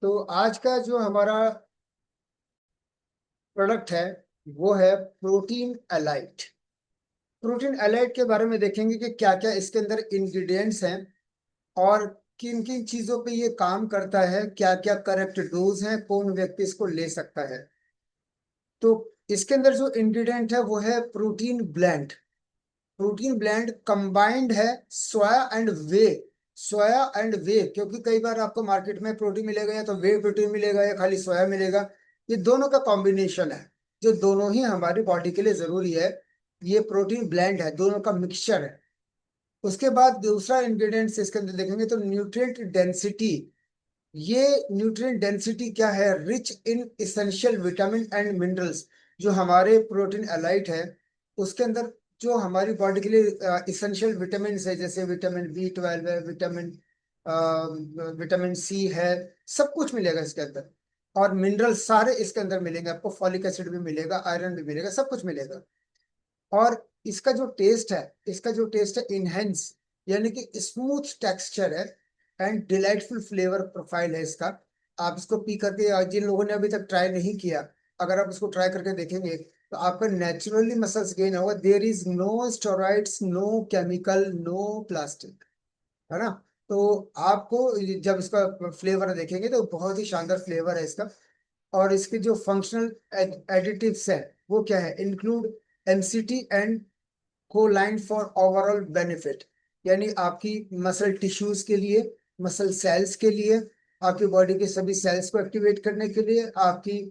तो आज का जो हमारा प्रोडक्ट है वो है प्रोटीन एलाइट। प्रोटीन एलाइट के बारे में देखेंगे कि क्या क्या इसके अंदर इंग्रेडिएंट्स हैं और किन किन चीजों पे ये काम करता है, क्या क्या करेक्ट डोज है, कौन व्यक्ति इसको ले सकता है। तो इसके अंदर जो इंग्रेडिएंट है वो है protein blend. Protein blend combined है सोया एंड वे। सोया एंड वे, क्योंकि कई बार आपको मार्केट में प्रोटीन मिलेगा या तो वे प्रोटीन मिलेगा या खाली सोया मिलेगा। ये दोनों का कॉम्बिनेशन है जो दोनों ही हमारी बॉडी के लिए जरूरी है। ये प्रोटीन ब्लेंड है, दोनों का मिक्सचर है। उसके बाद दूसरा इंग्रेडिएंट्स इसके अंदर देखेंगे तो न्यूट्रिएंट डेंसिटी। ये न्यूट्रिएंट डेंसिटी क्या है? Rich in essential vitamin and minerals. जो हमारे प्रोटीन एलाइट है उसके अंदर जो हमारी बॉडी के लिए इसेंशियल विटामिन है, जैसे विटामिन B12 है, विटामिन सी है, सब कुछ मिलेगा इसके अंदर। और मिनरल सारे इसके अंदर मिलेंगे आपको, फॉलिक एसिड भी मिलेगा, आयरन भी मिलेगा, सब कुछ मिलेगा। और इसका जो टेस्ट है इनहेंस, यानी कि स्मूथ टेक्सचर है एंड डिलाइटफुल फ्लेवर प्रोफाइल है इसका। आप इसको पी करके, जिन लोगों ने अभी तक ट्राई नहीं किया, अगर आप इसको ट्राई करके देखेंगे तो आपका नेचुरली मसल्स गेन होगा। There is no steroids, no chemical, no plastic, है ना। तो आपको जब इसका फ्लेवर देखेंगे तो बहुत ही शानदार फ्लेवर है इसका। और इसके जो फंक्शनल एडिटिव्स है वो क्या है? Include MCT and कोलाइन for overall benefit. यानी आपकी मसल टिश्यूज के लिए, मसल सेल्स के लिए, आपकी बॉडी के सभी सेल्स को एक्टिवेट करने के लिए, आपकी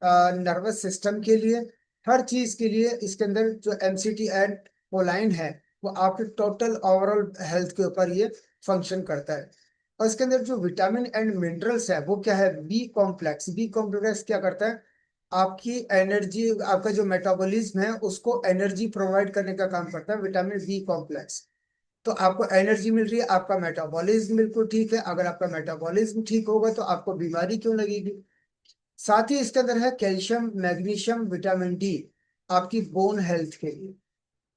नर्वस सिस्टम के लिए, हर चीज के लिए इसके अंदर जो एमसीटी एंड कोलाइन है वो आपके टोटल ओवरऑल हेल्थ के ऊपर ये फंक्शन करता है। और इसके अंदर जो विटामिन एंड मिनरल्स है वो क्या है? B complex. बी कॉम्प्लेक्स क्या करता है? आपकी एनर्जी, आपका जो मेटाबॉलिज्म है उसको एनर्जी प्रोवाइड करने का काम करता है विटामिन बी कॉम्प्लेक्स। तो आपको एनर्जी मिल रही है, आपका मेटाबॉलिज्म बिल्कुल ठीक है। अगर आपका मेटाबॉलिज्म ठीक होगा तो आपको बीमारी क्यों लगेगी? साथ ही इसके अंदर है कैल्शियम, मैग्नीशियम, विटामिन डी। आपकी बोन हेल्थ के लिए,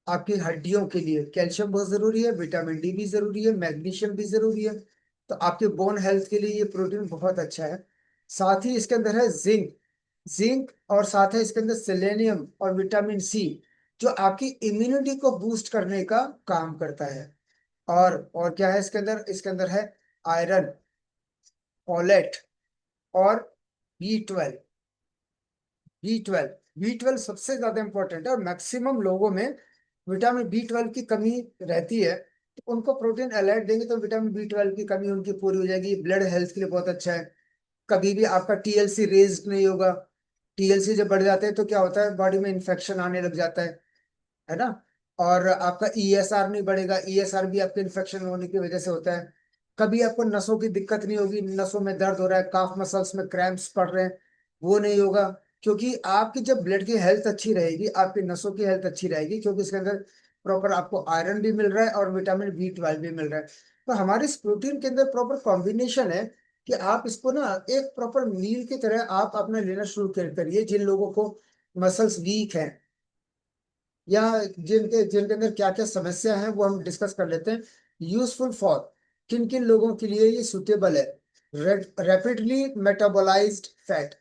आपकी हड्डियों के लिए कैल्शियम बहुत जरूरी है, विटामिन डी भी जरूरी है, मैग्नीशियम भी जरूरी है। तो आपके बोन हेल्थ के लिए ये प्रोटीन बहुत अच्छा है। साथ ही इसके अंदर है जिंक। जिंक और साथ है इसके अंदर सेलेनियम और विटामिन सी, जो आपकी इम्यूनिटी को बूस्ट करने का काम करता है। और क्या है इसके अंदर? इसके अंदर है आयरन, फोलेट और B12। बी ट्वेल्व सबसे ज्यादा इंपॉर्टेंट है और मैक्सिमम लोगों में विटामिन B12 की कमी रहती है। तो उनको प्रोटीन एलाइट देंगे तो विटामिन B12 की कमी उनकी पूरी हो जाएगी। ब्लड हेल्थ के लिए बहुत अच्छा है। कभी भी आपका टीएलसी रेज नहीं होगा। टीएलसी जब बढ़ जाते हैं तो क्या होता है? बॉडी में इन्फेक्शन आने लग जाता है ना। और आपका ईएसआर नहीं बढ़ेगा। ईएसआर भी आपके इन्फेक्शन होने की वजह से होता है। कभी आपको नसों की दिक्कत नहीं होगी, नसों में दर्द हो रहा है, काफ मसल्स में क्रैम्प्स पड़ रहे हैं, वो नहीं होगा। क्योंकि आपकी जब ब्लड की हेल्थ अच्छी रहेगी, आपकी नसों की हेल्थ अच्छी रहेगी, क्योंकि इसके अंदर प्रॉपर आपको आयरन भी मिल रहा है और विटामिन B12 भी मिल रहा है। तो हमारे इस प्रोटीन के अंदर प्रॉपर कॉम्बिनेशन है कि आप इसको ना एक प्रॉपर मील की तरह आप अपना लेना शुरू करिए। जिन लोगों को मसल्स वीक हैं या जिनके जिनके अंदर क्या क्या समस्या है वो हम डिस्कस कर लेते हैं। यूजफुल फॉर किन किन लोगों के लिए ये सुटेबल है? Rapidly metabolised fat.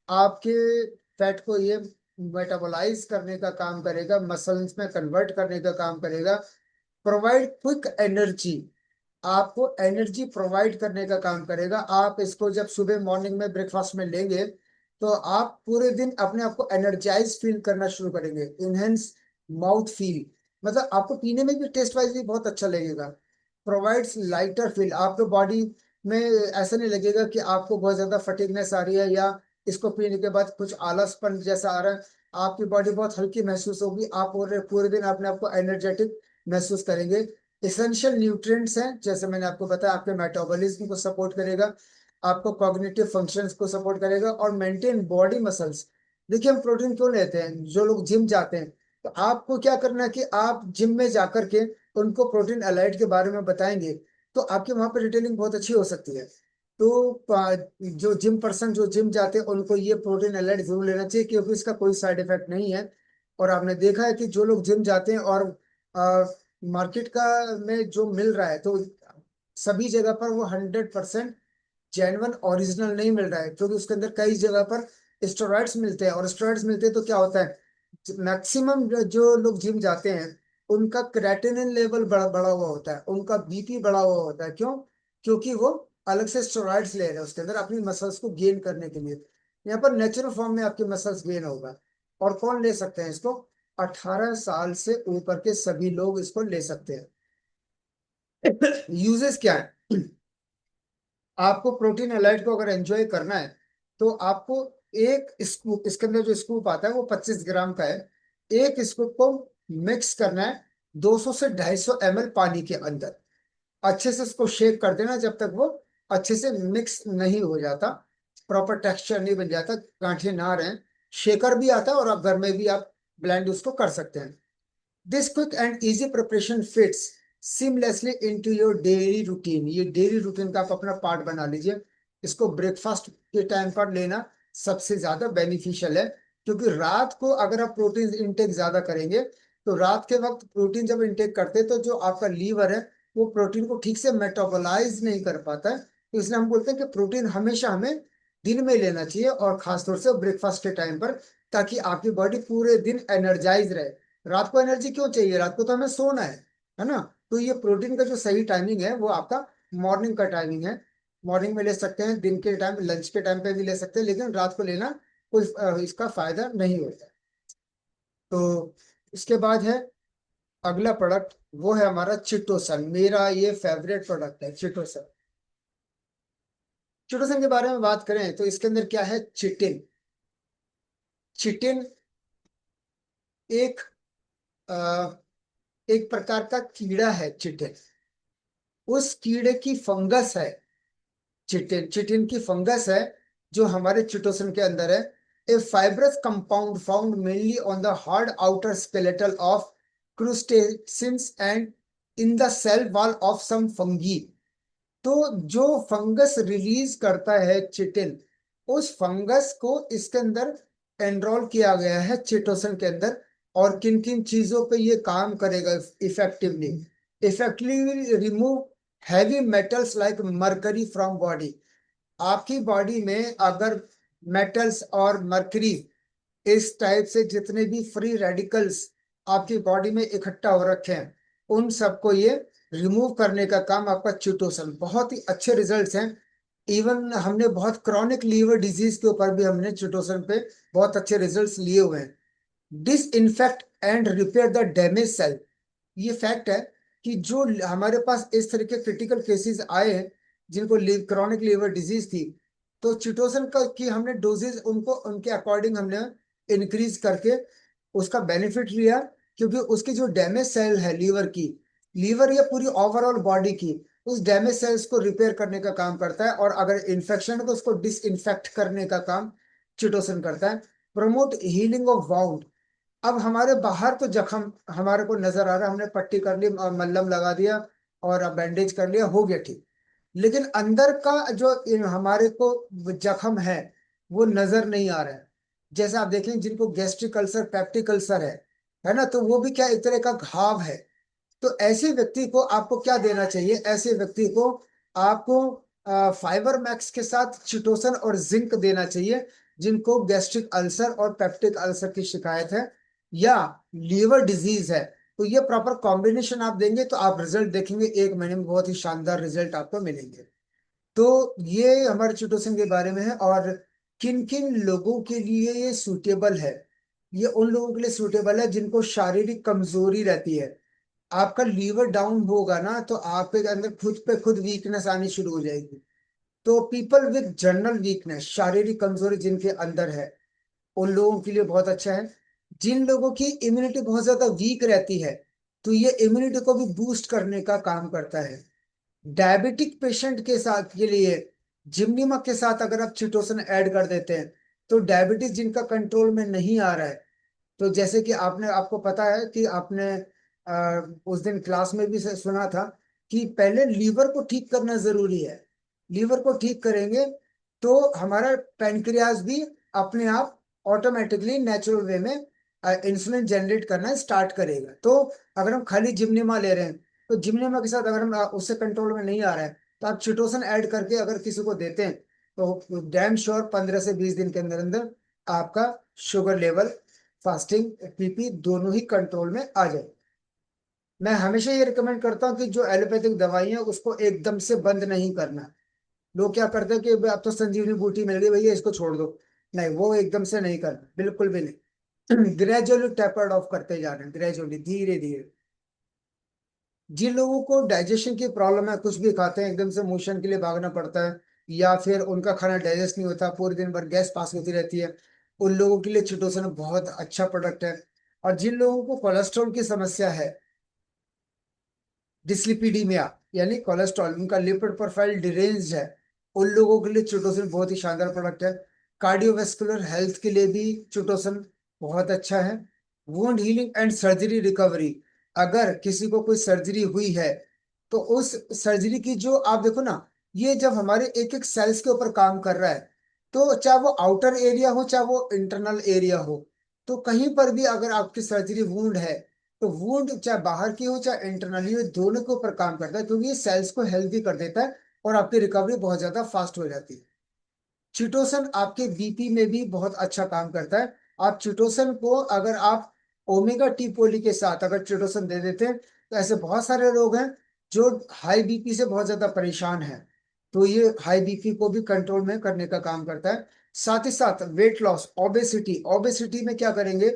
आपके फैट को ये मेटाबोलाइज करने का काम करेगा, मसल्स में कन्वर्ट करने का काम करेगा। प्रोवाइड क्विक एनर्जी, आपको एनर्जी प्रोवाइड करने का काम करेगा। आप इसको जब सुबह मॉर्निंग में ब्रेकफास्ट में लेंगे तो आप पूरे दिन अपने आप को एनर्जाइज फील करना शुरू करेंगे। इनहेंस माउथ फील, मतलब आपको पीने में भी टेस्ट वाइज भी बहुत अच्छा लगेगा। प्रोवाइड्स लाइटर फील, आपके बॉडी में ऐसा नहीं लगेगा कि आपको बहुत ज्यादा फटीगनेस आ रही है या इसको पीने के बाद कुछ आलसपन जैसा आ रहा है। आपकी बॉडी बहुत हल्की महसूस होगी, आप पूरे पूरे दिन अपने आप को एनर्जेटिक महसूस करेंगे। इसेंशियल न्यूट्रिएंट्स हैं, जैसे मैंने आपको बताया, आपके मेटाबॉलिज्म को सपोर्ट करेगा, आपको कॉग्निटिव फंक्शंस को सपोर्ट करेगा और मेंटेन बॉडी मसल्स। देखिए हम प्रोटीन क्यों लेते हैं? जो लोग जिम जाते हैं, तो आपको क्या करना है कि आप जिम में जाकर के उनको प्रोटीन एलाइट के बारे में बताएंगे तो आपके वहां पर रिटेलिंग बहुत अच्छी हो सकती है। तो जो जिम जाते हैं उनको ये प्रोटीन एलाइट जरूर लेना चाहिए, क्योंकि इसका कोई साइड इफेक्ट नहीं है। और आपने देखा है कि जो लोग जिम जाते हैं और मार्केट का में जो मिल रहा है तो सभी जगह पर वो 100% जेन्युइन ओरिजिनल नहीं मिल रहा है, क्योंकि उसके अंदर कई जगह पर स्टेरॉइड्स मिलते हैं, और स्टेरॉइड्स मिलते हैं तो क्या होता है, मैक्सिमम जो लोग जिम जाते हैं उनका क्रेटिनिन लेवल बड़ा बड़ा हुआ होता है, उनका बीपी बढ़ा हुआ होता है। क्यों? क्योंकि वो अलग से स्टेरॉइड्स ले रहे हैं उसके अंदर अपनी मसल्स को गेन करने के लिए। यहाँ पर नेचुरल फॉर्म में आपकी मसल्स गेन होगा। और कौन ले सकते हैं इसको? 18 साल से ऊपर के सभी लोग इसको ले सकते हैं। यूजेस क्या है? आपको प्रोटीन एलाइट को अगर एंजॉय करना है तो आपको एक स्कूप, इसके अंदर जो स्कूप आता है वो 25 ग्राम का है, एक स्कूप को मिक्स करना है 200 से 250 ml पानी के अंदर। अच्छे से इसको शेक कर देना जब तक वो अच्छे से मिक्स नहीं हो जाता, प्रॉपर टेक्सचर नहीं बन जाता, गांठें ना रहें। शेकर भी आता है और आप घर में भी आप ब्लेंड उसको कर सकते हैं। This quick and easy preparation fits seamlessly into your daily routine. ये डेली रूटीन का आप अपना पार्ट बना लीजिए। इसको ब्रेकफास्ट के टाइम पर लेना सबसे ज्यादा बेनिफिशियल है, क्योंकि रात को अगर आप प्रोटीन इंटेक ज्यादा करेंगे तो रात के वक्त प्रोटीन जब इंटेक करते हैं तो जो आपका लीवर है वो प्रोटीन को ठीक से मेटाबोलाइज नहीं कर पाता है। तो इसलिए हम बोलते हैं कि प्रोटीन हमेशा हमें दिन में लेना चाहिए, और खासतौर से ब्रेकफास्ट के टाइम पर, ताकि आपकी बॉडी पूरे दिन एनर्जाइज रहे। रात को एनर्जी क्यों चाहिए? रात को तो हमें सोना है ना? तो ये प्रोटीन का जो सही टाइमिंग है वो आपका मॉर्निंग का टाइमिंग है। मॉर्निंग में ले सकते हैं, दिन के टाइम, लंच के टाइम पे भी ले सकते हैं, लेकिन रात को लेना कोई इसका फायदा नहीं होता। तो इसके बाद है अगला प्रोडक्ट, वो है हमारा चिटोसन। मेरा ये फेवरेट प्रोडक्ट है चिटोसन। चिटोसन के बारे में बात करें तो इसके अंदर क्या है? चिटिन। चिटिन एक अ, एक प्रकार का कीड़ा है चिटिन। उस कीड़े की फंगस है चिटिन। चिटिन की फंगस है जो हमारे चिटोसन के अंदर है। A fibrous compound found mainly on the hard outer skeletal of crustaceans and in the cell wall of some fungi. तो जो फंगस रिलीज करता है चिटिन, उस फंगस को इसके अंदर एनरोल किया गया है चिटोसन के अंदर। और किन किन चीजों पे ये काम करेगा effectively? Effectively remove heavy metals like mercury from body. आपकी बॉडी में अगर मेटल्स और मरकरी, इस टाइप से जितने भी फ्री रेडिकल्स आपकी बॉडी में इकट्ठा हो रखे हैं, उन सबको ये रिमूव करने का काम आपका चिटोसन। बहुत ही अच्छे रिजल्ट्स हैं। इवन हमने बहुत क्रॉनिक लीवर डिजीज के ऊपर भी हमने चिटोसन पे बहुत अच्छे रिजल्ट्स लिए हुए हैं। Disinfect and repair the damage cell. ये फैक्ट है कि जो हमारे पास इस तरह के क्रिटिकल केसेस आए हैं जिनको क्रॉनिक लीवर डिजीज थी, तो चिटोसन का की हमने डोजेज उनको उनके अकॉर्डिंग हमने इंक्रीज करके उसका बेनिफिट लिया। क्योंकि उसकी जो डैमेज सेल है लीवर की, लीवर या पूरी ओवरऑल बॉडी की, उस डैमेज सेल्स को रिपेयर करने का काम करता है, और अगर इन्फेक्शन है तो उसको डिसइंफेक्ट करने का काम चिटोसन करता है। Promote healing of wound. अब हमारे बाहर तो जख्म हमारे को नजर आ रहा है, हमने पट्टी कर ली और मल्लम लगा दिया और अब बैंडेज कर लिया, हो गया ठीक। लेकिन अंदर का जो हमारे को जख्म वो नजर नहीं आ रहा है। जैसे आप देखें जिनको गैस्ट्रिक अल्सर, पेप्टिक अल्सर है ना, तो वो भी क्या एक तरह का घाव है। तो ऐसे व्यक्ति को आपको क्या देना चाहिए? ऐसे व्यक्ति को आपको फाइबर मैक्स के साथ चिटोसन और जिंक देना चाहिए, जिनको गैस्ट्रिक अल्सर और पेप्टिक अल्सर की शिकायत है या लीवर डिजीज है। तो ये प्रॉपर कॉम्बिनेशन आप देंगे तो आप रिजल्ट देखेंगे 1 महीने में, बहुत ही शानदार रिजल्ट आपको मिलेंगे। तो ये हमारे चिटोसन के बारे में है। और किन किन लोगों के लिए ये सूटेबल है? ये उन लोगों के लिए सूटेबल है जिनको शारीरिक कमजोरी रहती है। आपका लीवर डाउन होगा ना तो आपके अंदर खुद पे खुद वीकनेस आनी शुरू हो जाएगी। तो पीपल विद जनरल वीकनेस, शारीरिक कमजोरी जिनके अंदर है, उन लोगों के लिए बहुत अच्छा है। जिन लोगों की इम्यूनिटी बहुत ज्यादा वीक रहती है, तो ये इम्यूनिटी को भी बूस्ट करने का काम करता है। डायबिटिक पेशेंट के साथ के लिए जिम्नीमा के साथ अगर आप चिटोसन ऐड कर देते हैं, तो डायबिटीज जिनका कंट्रोल में नहीं आ रहा है, तो जैसे कि आपने, आपको पता है कि आपने उस दिन क्लास में भी से सुना था कि पहले लीवर को ठीक करना जरूरी है। लीवर को ठीक करेंगे तो हमारा पैनक्रियाज भी अपने आप ऑटोमेटिकली नेचुरल वे में इंसुलिन जनरेट करना स्टार्ट करेगा। तो अगर हम खाली जिम्नेमा ले रहे हैं, तो जिम्नेमा के साथ अगर हम उससे कंट्रोल में नहीं आ रहा है, तो आप चिटोसन ऐड करके अगर किसी को देते हैं तो डैम श्योर 15 से 20 दिन के अंदर अंदर आपका शुगर लेवल, फास्टिंग, बीपी दोनों ही कंट्रोल में आ जाए। मैं हमेशा ये रिकमेंड करता हूँ कि जो एलोपैथिक दवाई है उसको एकदम से बंद नहीं करना। लोग क्या करते हैं कि अब तो संजीवनी बूटी मिल गई भैया इसको छोड़ दो, नहीं वो एकदम से नहीं करना, बिल्कुल भी नहीं। ग्रेजुअली टेपर्ड ऑफ करते जा रहे हैं, ग्रेजुअली, धीरे धीरे। जिन लोगों को डाइजेशन की प्रॉब्लम है, कुछ भी खाते हैं एकदम से मोशन के लिए भागना पड़ता है, या फिर उनका खाना डाइजेस्ट नहीं होता, पूरे दिन भर गैस पास होती रहती है, उन लोगों के लिए चिटोसन बहुत अच्छा प्रोडक्ट है। और जिन लोगों को कोलेस्ट्रॉल की समस्या है, डिस्लिपिडीमिया यानी कोलेस्ट्रॉल, उनका लिपिड प्रोफाइल डिरेंज्ड है, उन लोगों के लिए चिटोसन बहुत ही शानदार प्रोडक्ट है। कार्डियोवास्कुलर हेल्थ के लिए भी चिटोसन बहुत अच्छा है। Wound healing and surgery recovery, अगर किसी को कोई सर्जरी हुई है तो उस सर्जरी की जो आप देखो ना, ये जब हमारे एक एक सेल्स के ऊपर काम कर रहा है, तो चाहे वो आउटर एरिया हो चाहे वो इंटरनल एरिया हो, तो कहीं पर भी अगर आपकी सर्जरी वुंड है, तो वुंड चाहे बाहर की हो चाहे इंटरनली हो, दोनों के ऊपर काम करता है, क्योंकि ये सेल्स को हेल्दी कर देता है और आपकी रिकवरी बहुत ज्यादा फास्ट हो जाती है। चिटोसन आपके बीपी में भी बहुत अच्छा काम करता है। आप चिटोसन को अगर आप ओमेगा टी पोली के साथ अगर चिटोसन दे देते हैं, तो ऐसे बहुत सारे लोग हैं जो हाई बीपी से बहुत ज्यादा परेशान हैं, तो ये हाई बीपी को भी कंट्रोल में करने का काम करता है। साथ ही साथ वेट लॉस, ओबेसिटी, ओबेसिटी में क्या करेंगे,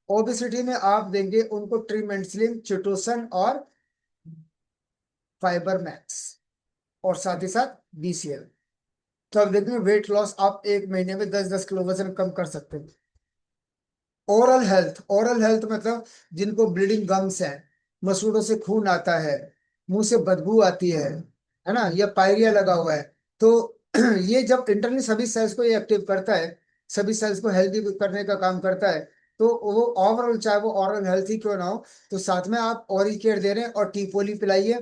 ओबेसिटी में आप देंगे उनको ट्रीमेंटलिन, चिटोसन और फाइबर मैक्स, और साथ ही साथ बीसीएल। तो अब देखेंगे वेट लॉस, आप 1 महीने में 10-10 किलो वजन कम कर सकते हैं। ओरल हेल्थ, ओरल हेल्थ मतलब जिनको ब्लीडिंग गम्स है, मसूड़ों से खून आता है, मुंह से बदबू आती है ना, या पायरिया लगा हुआ है, तो ये जब इंटरनली सभी सेल्स को ये एक्टिव करता है, सभी सेल्स को हेल्दी करने का काम करता है। तो वो ओवरऑल चाहे वो ओरल हेल्थ ही क्यों ना हो, तो साथ में आप ओरी केयर दे रहे हैं और टीपोली पिलाइए,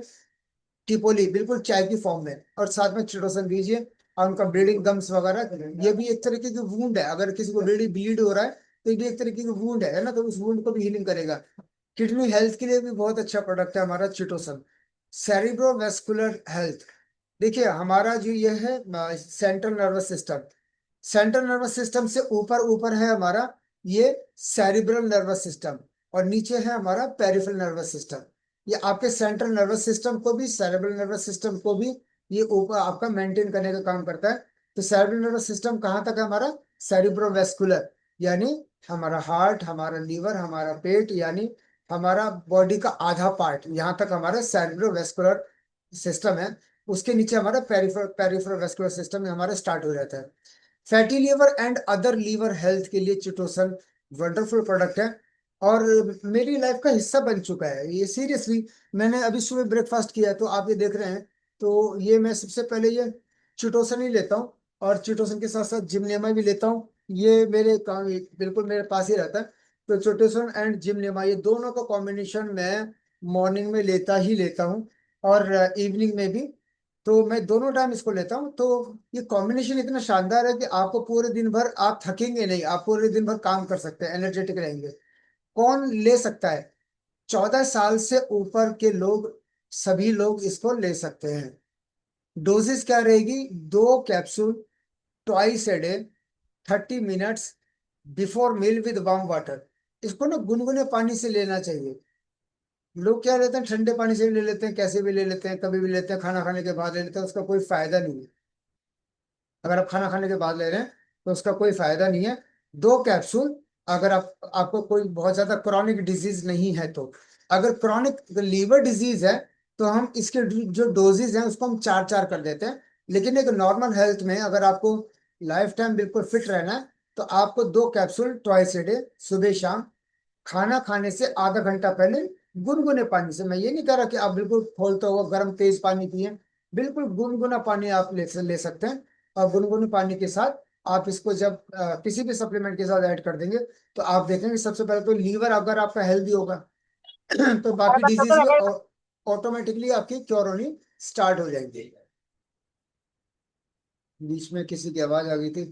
टिपोली बिल्कुल चाय की फॉर्म में, और साथ में चिटोसन दीजिए। और उनका ब्लीडिंग गम्स वगैरह, ये भी एक तरीके की वूंड है, अगर किसी को ब्लीडिंग ब्लीड हो रहा है तो ये भी एक तरीके की वूंड है ना, तो उस वूंड को भी हीलिंग करेगा। किडनी हेल्थ के लिए भी बहुत अच्छा प्रोडक्ट है हमारा चिटोसन। सेरिब्रोवेस्कुलर हेल्थ, देखिए हमारा जो ये है central nervous system, central nervous system से ऊपर ऊपर है हमारा ये सेरिब्रल नर्वस सिस्टम, और नीचे है हमारा पेरिफेरल नर्वस सिस्टम। ये आपके सेंट्रल नर्वस सिस्टम को भी सेरेब्रल नर्वस सिस्टम को भी ये ऊपर आपका मेंटेन करने का काम करता है। तो सेरेब्रल नर्वस सिस्टम कहाँ तक है हमारा, सेरिब्रोवेस्कुलर, यानी हमारा हार्ट, हमारा लीवर, हमारा पेट, यानी हमारा बॉडी का आधा पार्ट, यहाँ तक हमारा सेरिब्रोवेस्कुलर सिस्टम है। उसके नीचे हमारा पेरिफेरल सिस्टम हमारा स्टार्ट हो जाता है। Fatty liver and other liver health के लिए चिटोसन वंडरफुल प्रोडक्ट है, और मेरी लाइफ का हिस्सा बन चुका है ये, सीरियसली। मैंने अभी सुबह ब्रेकफास्ट किया है, तो आप ये देख रहे हैं, तो ये मैं सबसे पहले ये चिटोसन ही लेता हूँ, और चिटोसन के साथ साथ जिमनेमा भी लेता हूँ, ये मेरे काम बिल्कुल मेरे पास ही रहता है। तो चिटोसन एंड जिमनेमा ये दोनों का कॉम्बिनेशन मैं मॉर्निंग में लेता ही लेता हूँ, और इवनिंग में भी। तो मैं दोनों टाइम इसको लेता हूँ, तो ये कॉम्बिनेशन इतना शानदार है कि आपको पूरे दिन भर आप थकेंगे नहीं, आप पूरे दिन भर काम कर सकते हैं, एनर्जेटिक रहेंगे। कौन ले सकता है, 14 साल से ऊपर के लोग, सभी लोग इसको ले सकते हैं। डोजेस क्या रहेगी, 2 capsule twice a day, 30 minutes before meal with warm water. इसको ना गुनगुने पानी से लेना चाहिए। लोग क्या लेते हैं, ठंडे पानी से भी ले लेते हैं, कैसे भी ले लेते हैं, कभी भी लेते हैं, खाना खाने के बाद ले लेते हैं, उसका कोई फायदा नहीं है। अगर आप खाना खाने के बाद ले रहे हैं तो उसका कोई फायदा नहीं है। 2 कैप्सूल, अगर आपको कोई बहुत ज्यादा क्रॉनिक डिजीज नहीं है तो, अगर क्रॉनिक लीवर डिजीज है तो हम इसके जो डोजेज हैं उसको हम 4-4 कर देते हैं। लेकिन एक नॉर्मल हेल्थ में अगर आपको लाइफ टाइम बिल्कुल फिट रहना है, तो आपको 2 कैप्सूल ट्वाइस ए डे, सुबह शाम, खाना खाने से आधा घंटा पहले, गुनगुने पानी से। मैं ये नहीं कह रहा कि आप बिल्कुल खोलते हुआ गर्म तेज पानी पिए, बिल्कुल गुनगुना पानी आप ले सकते हैं। और गुनगुने पानी के साथ आप इसको जब किसी भी सप्लीमेंट के साथ ऐड कर देंगे, तो आप देखेंगे सबसे पहले तो लीवर अगर आपका हेल्दी होगा तो बाकी डिजीज भी ऑटोमेटिकली आपकी क्योर होनी स्टार्ट हो जाएंगी। बीच में किसी की आवाज आ गई थी।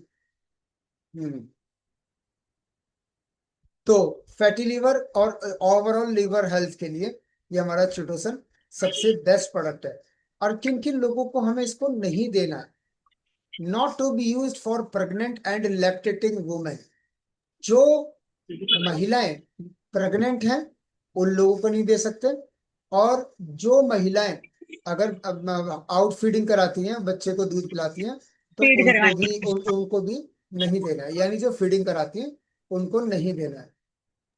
हम्म। तो फैटी लीवर और ओवरऑल लीवर हेल्थ के लिए ये हमारा चिटोसन सबसे बेस्ट प्रोडक्ट है। और किन किन लोगों को हमें इसको नहीं देना है। Not to be use for pregnant and lactating women. जो महिलाएं प्रेग्नेंट हैं उन लोगों को नहीं दे सकते। और जो महिलाएं अगर आउट फीडिंग कराती हैं, बच्चे को दूध पिलाती हैं, तो फीड करवानी उनको भी नहीं देना है। यानी जो फीडिंग कराती हैं उनको नहीं देना है।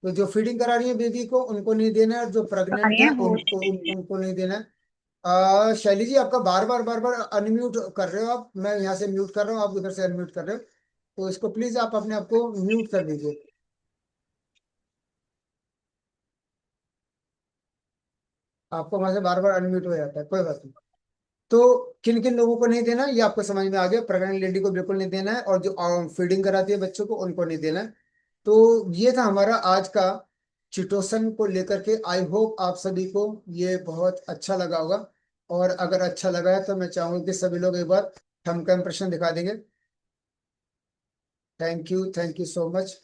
तो जो फीडिंग करा रही है बेबी को उनको नहीं देना है, और जो प्रेग्नेंट है है वो उनको नहीं देना है। शैली जी, आपका बार बार अनम्यूट कर रहे हो आप। मैं यहाँ से म्यूट कर रहा हूँ, आप उधर से अनम्यूट कर रहे हो। तो इसको प्लीज आप अपने आप को म्यूट कर दीजिए। आपको वहां से बार बार अनम्यूट हो जाता है, कोई बात नहीं। तो किन किन लोगों को नहीं देना ये आपको समझ में आ गया। प्रेग्नेंट लेडी को बिल्कुल नहीं देना है, और जो फीडिंग कराती है बच्चों को उनको नहीं देना है। तो ये था हमारा आज का चिटोसन को लेकर के। आई होप आप सभी को ये बहुत अच्छा लगा होगा। और अगर अच्छा लगा है तो मैं चाहूंगा कि सभी लोग एक बार थंब का इंप्रेशन दिखा देंगे। Thank you so much.